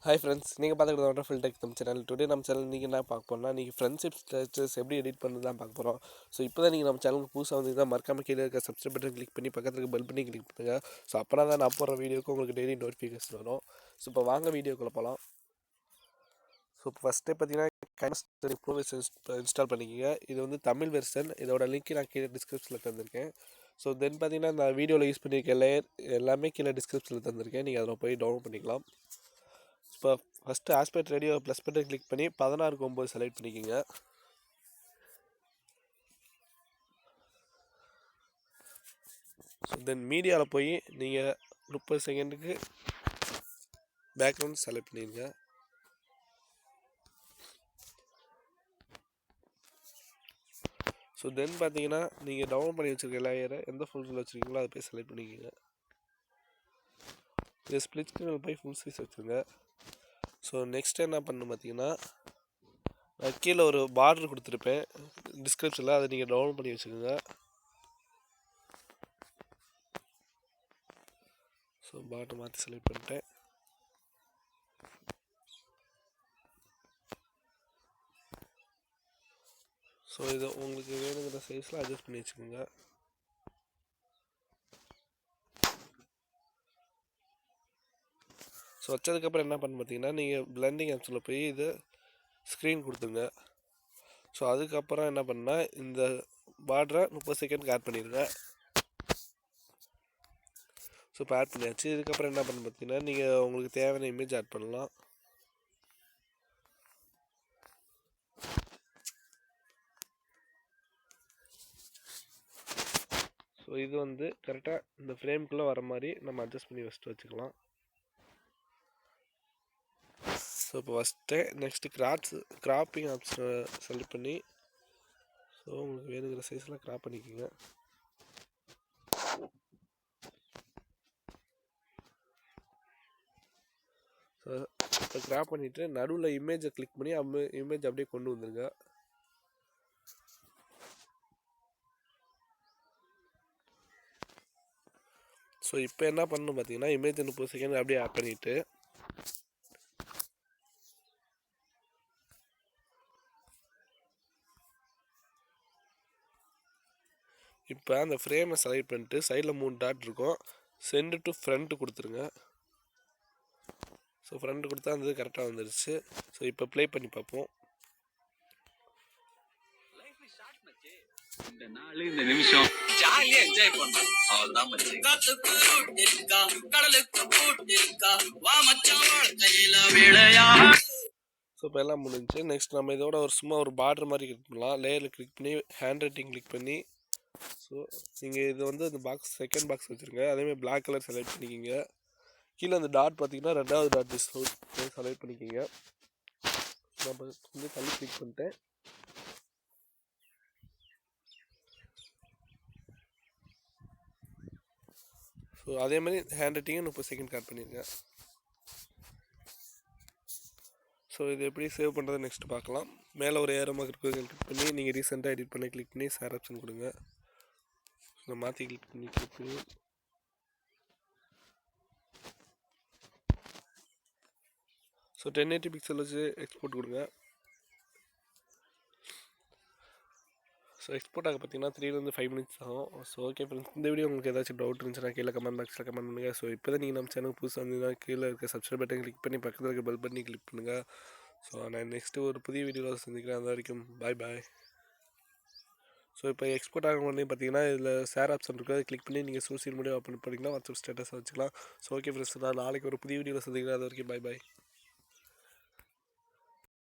Hi friends, நீங்கள் பார்த்துக்கிட்டு wonderful tech நம்ம சேனல். டுடே நம்ம சேனல் நீங்கள் என்ன பார்க்க போகிறோம்னா, நீங்கள் ஃப்ரெண்ட்ஷிப் ஸ்டேட்டஸ் எப்படி எடிட் பண்ணி தான் பார்க்க போகிறோம். ஸோ இப்போ தான் நீங்கள் நம்ம சேனலுக்கு புதுசாக வந்து தான் மறக்காம கீழே இருக்க சப்ஸ்கிரைப் பட்டன் கிளிக் பண்ணி பக்கத்துக்கு பெல் பண்ணி கிளிக் பண்ணுங்கள். ஸோ அப்போனா தான் நான் போடுற வீடியோக்கு உங்களுக்கு டெய்லி நோட்டிஃபிகேஷன் வரும். ஸோ இப்போ வாங்க வீடியோக்குள்ளே போகலாம். ஸோ இப்போ ஃபஸ்ட்டே பார்த்தீங்கன்னா கைனஸ்டர் ப்ரோ இன்ஸ்டால் பண்ணிக்கோங்க. இது வந்து தமிழ் வெர்ஷன். இதோட லிங்க் நான் கீழே டிஸ்கிரிப்ஷனில் தந்திருக்கேன். ஸோ தென் பார்த்தீங்கன்னா நான் வீடியோவில் யூஸ் பண்ணியிருக்க லேயர் எல்லாமே கீழே டிஸ்கிரிப்ஷனில் தந்திருக்கேன். நீங்கள் அதில் போய் டவுன்லோட் பண்ணிக்கலாம். இப்போ first aspect radio plus button click பண்ணி 16:9 செலக்ட் பண்ணிக்கோங்க. ஸோ தென் மீடியாவில் போய் நீங்கள் 30 செகண்டுக்கு பேக்ரவுண்ட் செலக்ட் பண்ணிடுங்க. ஸோ தென் பார்த்தீங்கன்னா நீங்கள் டவுன்லோட் பண்ணி வச்சுருக்க லேயரை எந்த ஃபோல்டரில் வச்சுருக்கீங்களோ அதை போய் செலக்ட் பண்ணிக்கோங்க. இது ஸ்ப்ளிட் ஸ்க்ரீனில் போய் ஃபுல் சைஸ் வச்சுருங்க. ஸோ நெக்ஸ்ட் என்ன பண்ணணும் பார்த்தீங்கன்னா, நான் கீழே ஒரு பார்டர் கொடுத்துருப்பேன் டிஸ்கிரிப்ஷனில், அதை நீங்கள் டவுன்லோட் பண்ணி வச்சுக்கோங்க. ஸோ பார்டர் மாற்றி செலக்ட் பண்ணிட்டேன். ஸோ இதை உங்களுக்கு வேணுங்கிற சைஸில் அட்ஜஸ்ட் பண்ணி வச்சுக்கோங்க. ஸோ வச்சதுக்கப்புறம் என்ன பண்ணு பார்த்தீங்கன்னா, நீங்கள் பிளெண்டிங் ஆப்ஷனில் போய் இது ஸ்க்ரீன் கொடுத்துங்க. ஸோ அதுக்கப்புறம் என்ன பண்ணால் இந்த பார்டரை 30 செகண்டுக்கு ஆட் பண்ணிடுங்க. ஸோ இப்போ ஆட் பண்ணியாச்சு. இதுக்கப்புறம் என்ன பண்ணு பார்த்தீங்கன்னா, நீங்கள் உங்களுக்கு தேவையான இமேஜ் ஆட் பண்ணலாம். ஸோ இது வந்து கரெக்டாக இந்த ஃப்ரேம்குள்ளே வர மாதிரி நம்ம அட்ஜஸ்ட் பண்ணி வச்சுக்கலாம். ஸோ இப்போ ஃபஸ்ட்டு நெக்ஸ்ட்டு கிராப்பிங் ஆப்ஷனை செலக்ட் பண்ணி ஸோ உங்களுக்கு வேணுங்கிற சைஸில் கிராப் பண்ணிக்கோங்க. ஸோ இப்போ கிராப் பண்ணிவிட்டு நடுவில் இமேஜை கிளிக் பண்ணி இமேஜ் அப்படியே கொண்டு வந்துடுங்க. ஸோ இப்போ என்ன பண்ணணும் பார்த்தீங்கன்னா, இமேஜ் 30 செகண்ட் அப்படியே ஆட் பண்ணிவிட்டு இப்போ அந்த ஃப்ரேமை செலக்ட் பண்ணிட்டு சைடில் 3 டாட் இருக்கும், சென்ட் டு ஃப்ரண்ட்டு கொடுத்துருங்க. ஸோ ஃப்ரண்ட் கொடுத்தா அந்த கரெக்டாக வந்துடுச்சு. ஸோ இப்போ ப்ளே பண்ணி பார்ப்போம். இந்த நாள் இந்த நிமிஷம் ஜாலியா என்ஜாய் பண்ணலாம். அவ்வளவுதான் மச்சான். காத்துக்கு ரூட் இருக்கா, கடலுக்கு பூட் இருக்கா, வா மச்சான் வாழ்க்கையில விளையாடு. ஸோ இப்போ எல்லாம் முடிஞ்சு. நெக்ஸ்ட் நம்ம இதோட சும்மா ஒரு பார்டர் மாதிரி கிளிக் பண்ணலாம். லேயரில் கிளிக் பண்ணி ஹேண்ட் ரைட்டிங் கிளிக் பண்ணி ஸோ நீங்கள் இது வந்து அந்த பாக்ஸ் செகண்ட் பாக்ஸ் வச்சுருங்க. அதேமாதிரி பிளாக் கலர் செலக்ட் பண்ணிக்கிங்க. கீழே அந்த டாட் பார்த்தீங்கன்னா 2வது டாட் செலக்ட் பண்ணிக்கிங்க. நம்ம வந்து தள்ளி கிளிக் பண்ணிட்டேன். ஸோ அதே மாதிரி ஹேண்ட் ரைட்டிங்கும் 30 செகண்ட் கட் பண்ணிடுங்க. ஸோ இது எப்படி சேவ் பண்ணுறது நெக்ஸ்ட் பார்க்கலாம். மேலே ஒரு ஏரமாக இருக்கிறது கிளிக் பண்ணி நீங்கள் ரீசெண்டாக எடிட் பண்ணி கிளிக் பண்ணி ஷேர் ஆப்ஷன் கொடுங்க. ஸோ மாற்றி கிளிக் பண்ணி ஸோ 1080 பிக்சல் வச்சு எக்ஸ்போர்ட் கொடுங்க. ஸோ எக்ஸ்போர்ட் ஆக பார்த்தீங்கன்னா 3 to 5 மினிட்ஸ் ஆகும். ஸோ ஓகே ஃப்ரெண்ட்ஸ், இந்த வீடியோ உங்களுக்கு ஏதாச்சும் டவுட் இருந்துச்சுன்னா கீழே கமெண்ட் பாக்ஸில் கமெண்ட் பண்ணுங்கள். ஸோ இப்போ தான் நீங்கள் நம்ம சேனல் புதுசாக வந்தீங்கன்னா கீழே இருக்க சப்ஸ்கிரைப் பட்டன் கிளிக் பண்ணி பக்கத்தில் இருக்க பெல் பண்ணி கிளிக் பண்ணுங்கள். ஸோ நான் நெக்ஸ்ட்டு ஒரு புதிய வீடியோவில் சந்திக்கிறேன். அது வரைக்கும் பாய். ஸோ இப்போ எக்ஸ்போர்ட் ஆக உடனே பார்த்தீங்கன்னா இதில் ஷேர் ஆப்ஷன் இருக்குது, அதை கிளிக் பண்ணி நீங்கள் சோசியல் மீடியா ஓப்பன் பண்ணிங்கன்னா வாட்ஸ்அப் ஸ்டேட்டஸாக வச்சுக்கலாம். ஸோ ஓகே ஃப்ரெண்ட்ஸ், நான் நாளைக்கு ஒரு புதிய வீடியோவில் சந்திக்கிறேன். அது வரைக்கும் பாய்.